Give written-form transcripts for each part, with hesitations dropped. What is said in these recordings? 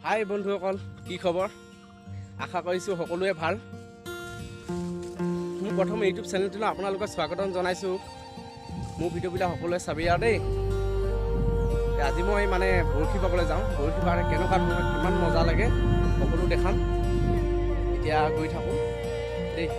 হাই বন্ধুসকল, কি খবৰ? আশা কৰিছোঁ সকলোৱে ভাল। মোৰ প্ৰথম ইউটিউব চেনেলটোলৈ আপোনালোকক স্বাগতম জনাইছোঁ। মোৰ ভিডিঅ'বিলাক সকলোৱে চাবি আৰু দেই। আজি মই মানে বৰশী বাবলৈ যাওঁ। বৰশী বাৰে কেনেকুৱা ধৰণৰ কিমান মজা লাগে সকলো দেখাম। এতিয়া গৈ থাকোঁ দেই।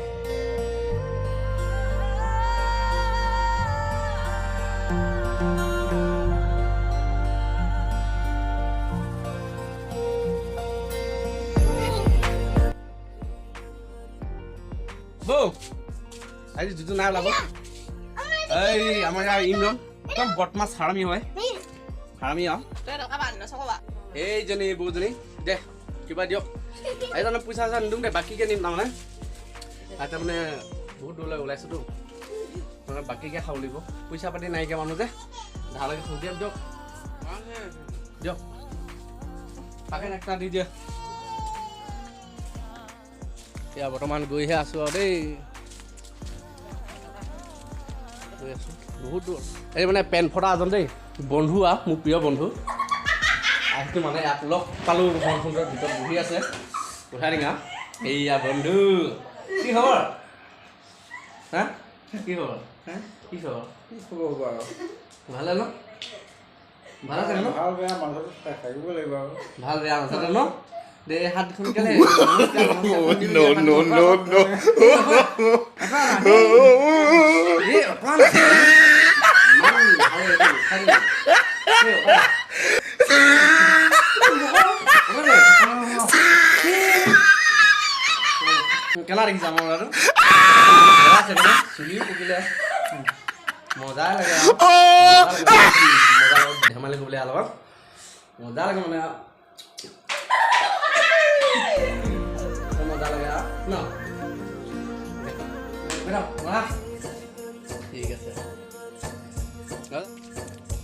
আজি দুজন নাই ওলাব। এই আমাৰ ইয়াৰ ইমৰান একদম বদমাছ হাৰামি হয়। হাৰামি আৰু এইজনী বৌজনী দে কিবা দিয়ক। এইজনে পইচা চইচা নিদিওঁ দে, বাকীকে নিম তাৰমানে। তাৰমানে বহুত দূৰলৈ ওলাইছোঁতো, মানে বাকীকে খাব লাগিব। পইচা পাতি নাইকিয়া মানুহ যে, ধাৰলৈকে খাব দিয়ক দিয়ক দিয়ক। তাকে একটা দি দিয়ে। এতিয়া বৰ্তমান গৈহে আছোঁ আৰু দেই। গৈ আছোঁ বহুত দূৰ। এই মানে পেন ফটা এজন দেই, বন্ধু আৰু মোৰ প্ৰিয় বন্ধু। আহিটো মানে ইয়াক লগ পালোঁ, ঘৰ সুন্দৰ ভিতৰত বহি আছে উঠাই দিঙা। এইয়া বন্ধু, কি খবৰ? হা কি খবৰ? কি খবৰ? কি খবৰ হ'ব আৰু ভালে ন? ভাল আছে ন? ভাল বেয়া মাজত থাকিব লাগিব আৰু ভাল বেয়া নাথাকে ন? দে হাতখন কেলে কেলা দেখিছা মোৰ আৰু চুলিও পকিলে মজা লাগে। ধেমালি কৰিবলৈ অলপ মজা লাগে মানে মজা লাগে ন। ঠিক আছে,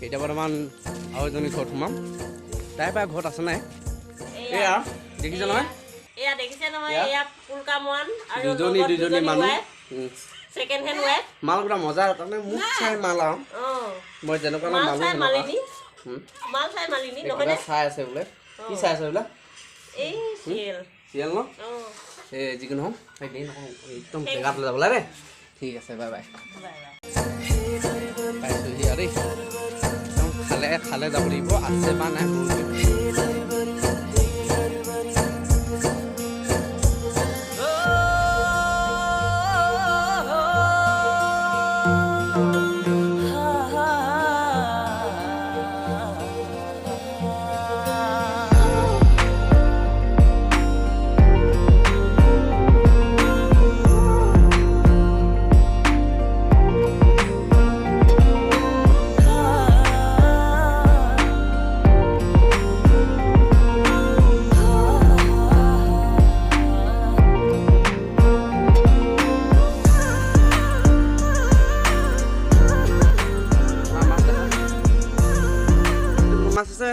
এতিয়া বৰ্তমান আৰু এজনী ঘৰত সোমাম। তাই প্ৰায় ঘৰত আছে নাই? এয়া দেখিছে নহয়, এয়া দেখিছে নহয়, এয়া পুলকামোৱান আৰু দুজনী মানুহ সেকেন্ড হেণ্ড ৱাইফ। মাল পুৰা মজা, তাৰমানে মোক চাই মাল আৰু মই যেনেকুৱা মাল মালো চাই সেনেকুৱা। মাল চাই মালিনী কিবা নহয় নে? চাই আছে বোলে। কি চাই আছে বোলে? এই চিৰিয়েল চিৰিয়েল ন? এই যিকোনো হওক একদম জেগাত যাব লাগে দেই। ঠিক আছে, বাই বাই। পাইছোঁহি আৰু দেই। একদম খালে খালে যাব লাগিব, আছে বা নাই মাছ আছে?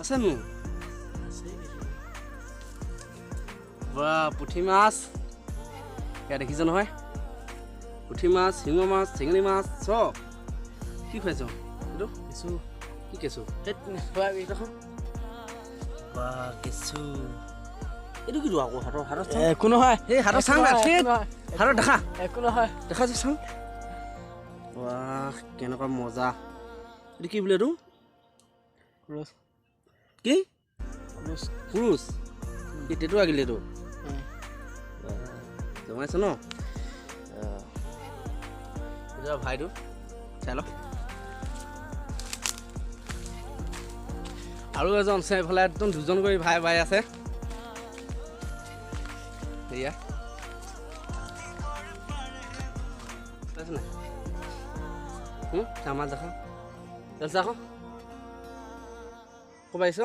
আছে নো? বা পুঠি মাছ এয়া দেখিছে নহয়, পুঠি মাছ, শিঙৰ মাছ, চেঙেলী মাছ চব। কি খুৱাইছ এইটো? কেঁচু। কি কেঁচু? বা কেঁচু এইটো কি আকৌ হাতৰ হাতত একো নহয়। সেই হাতত চাং হাতত দেখা একো নহয়, দেখা যে চাং। বাহ কেনেকুৱা মজা। এইটো কি বোলে? এইটো কি ক্ৰুজ? কি টেটু আঁকিলে? এইটো জমাইছে ন? ভাইটো চাই লওক। আৰু এজন আছে এইফালে, একদম দুজন কৰি ভাই ভাই আছে। সেয়া পাইছে নাই? আমাৰ দেখা চা আকৌ ক'ব পাৰিছ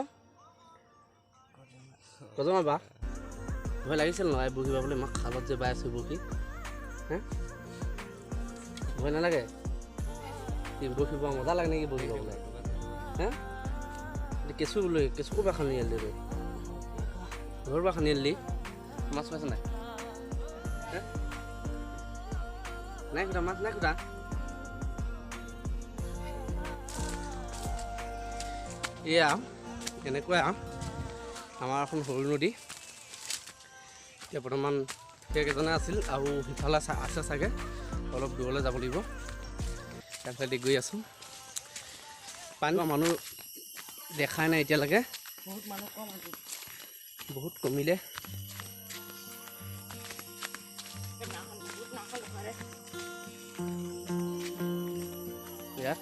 কজমা বা ভয় লাগিছিল নহয় বৰশী বাবলৈ? মই খালত যে বাই আছোঁ বৰশী। হে ভয় নালাগে? কি বৰশী বোৱা মজা লাগে নেকি বৰশী বাবলৈ? হে কেঁচু বোলে, কেঁচু ক'ৰপৰা খান্দি আনিলি? তই ঘৰৰ পৰা খান্দি আনিলি? মাছ পাইছে নাই? নাই কুটা মাছ, নাই কুটা। এয়া এনেকুৱা আমাৰ এখন সৰু নদী এতিয়া বৰ্তমান সেইকেইজনে আছিল আৰু সিফালে আছে চাগে অলপ দূৰলৈ যাব লাগিব তাৰপিছত গৈ আছোঁ পানী মানুহ দেখাই নাই এতিয়ালৈকে বহুত কমিলে ইয়াত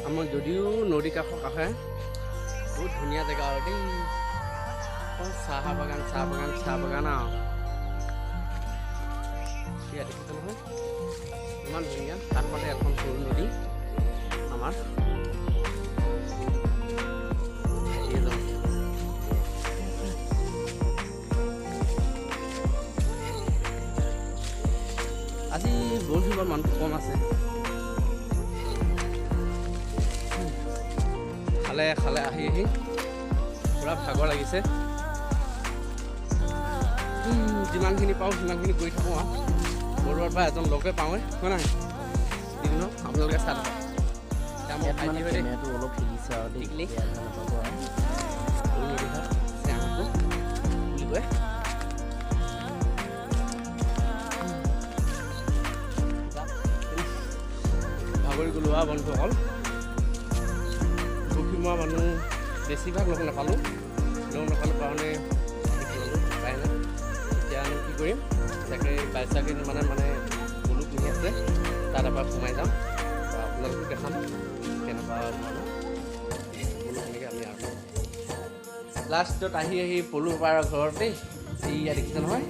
আমাৰ যদিও নদী কাষৰ কাষে বহুত ধুনীয়া জেগা আৰু দেই চাহ বাগান আৰু ইয়াত দেখিছে নহয় ইমান ধুনীয়া কাষতে এখন সৰু নদী আমাৰ আজি বৰশীবৰ মানুহটো কম আছে খালে আহি পুৰা ভাগৰ লাগিছে যিমানখিনি পাওঁ সিমানখিনি কৰি থাকোঁ আৰু বৰুৱাৰ পৰা এজন লগে পাওঁৱে হয় নাই দিন আপোনালোকে চাই অলপ শিকিছে আৰু বুলি কয় ভাগৰি গ'লো আৰু বন্ধুসকল মই মানুহ বেছিভাগ লগ নাপালোঁ কাৰণে পাই নাই এতিয়ানো কি কৰিম তাকে বাইচাকে মানে পলু পুহি আছে তাত এবাৰ সোমাই যাম আপোনালোকো দেখাম কেনেকুৱা ধৰণৰ পলু তেনেকৈ আমি আৰু লাষ্টত আহি পলু পাৰ ঘৰতেই এয়া দেখিছে নহয়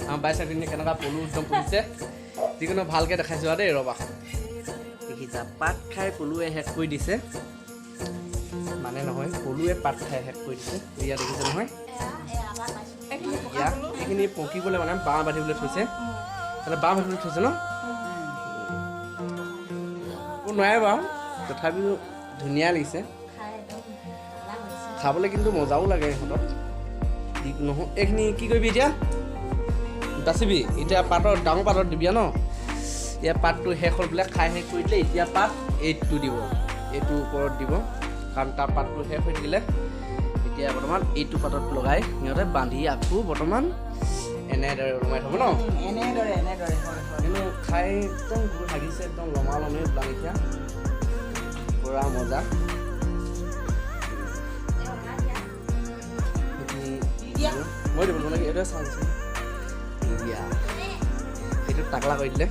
আমাৰ বাইচাকিনে কেনেকুৱা পলু একদম পুহিছে যিকোনো ভালকৈ দেখাইছোঁ আৰু দেই ৰ'বা দেখিছা পাত খাই পলুৱে শেষ কৰি দিছে মানে নহয় পলুৱে পাত খাই শেষ কৰি দিছে ইয়াত দেখিছে নহয় এইখিনি পকিবলৈ মানে বাঁহ বান্ধিবলৈ থৈছে বাঁহ বান্ধিবলৈ থৈছে ন নোৱাৰে বাৰু তথাপিও ধুনীয়া লাগিছে খাবলৈ কিন্তু মজাও লাগে ইহঁতক নহয় এইখিনি কি কৰিবি এতিয়া বাচিবি এতিয়া পাতত ডাঙৰ পাতত দিবি ন ইয়াৰ পাতটো শেষ হ'ল বোলে খাই শেষ কৰি দিলে এতিয়া পাত এইটো দিব এইটোৰ ওপৰত দিব কাৰণ তাৰ পাতটো শেষ হৈ থাকিলে এতিয়া বৰ্তমান এইটো পাতত লগাই সিহঁতে বান্ধি আকৌ বৰ্তমান এনেদৰে ওলমাই থ'ব ন এনেদৰে কিন্তু খাই একদম লাগিছে একদম লমালমে বাগিচা পুৰা মজা মই দিব নালাগে এইটোৱে চাওঁচোন দিয়া এইটো টাকলা কৰি দিলে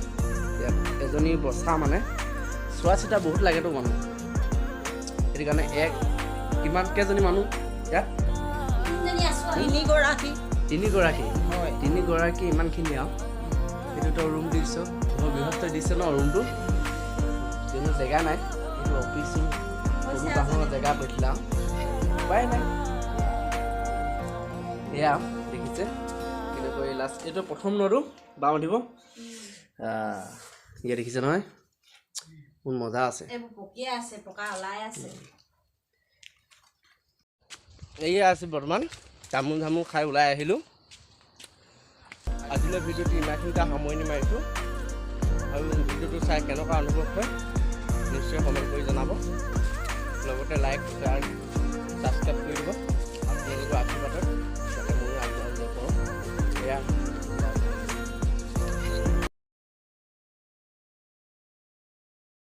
এজনী বচা মানে চোৱা চিতা বহুত লাগেতো মানুহ সেইটো কাৰণে কিমান কেইজনী মানুহ ইয়াত তিনিগৰাকী ইমানখিনি আৰু এইটোতো ৰুম দিছোঁ বৃহত্ত দিছে ন ৰুমটো কোনো জেগা নাই এইটো অফিচ সৰু বাহনৰ জেগা কৈছিলা উপায় নাই এয়া দেখিছে কেনেকৈ লাষ্ট এইটো প্ৰথম নৰু বাঁহ দিব ইয়াত দেখিছে নহয় বহুত মজা আছে এয়া আছে বৰ্তমান তামোল ধামোল খাই ওলাই আহিলোঁ আজিলৈ ভিডিঅ'টো ইমানখিনিতে সামৰণি মাৰিছোঁ আৰু ভিডিঅ'টো চাই কেনেকুৱা অনুভৱ হয় নিশ্চয় কমেণ্ট কৰি জনাব লগতে লাইক শ্বেয়াৰ ছাবস্ক্ৰাইব কৰি দিব আপোনালোকৰ আশীৰ্বাদত যাতে ময়ো আগবঢ়াই যাব পাৰোঁ এয়া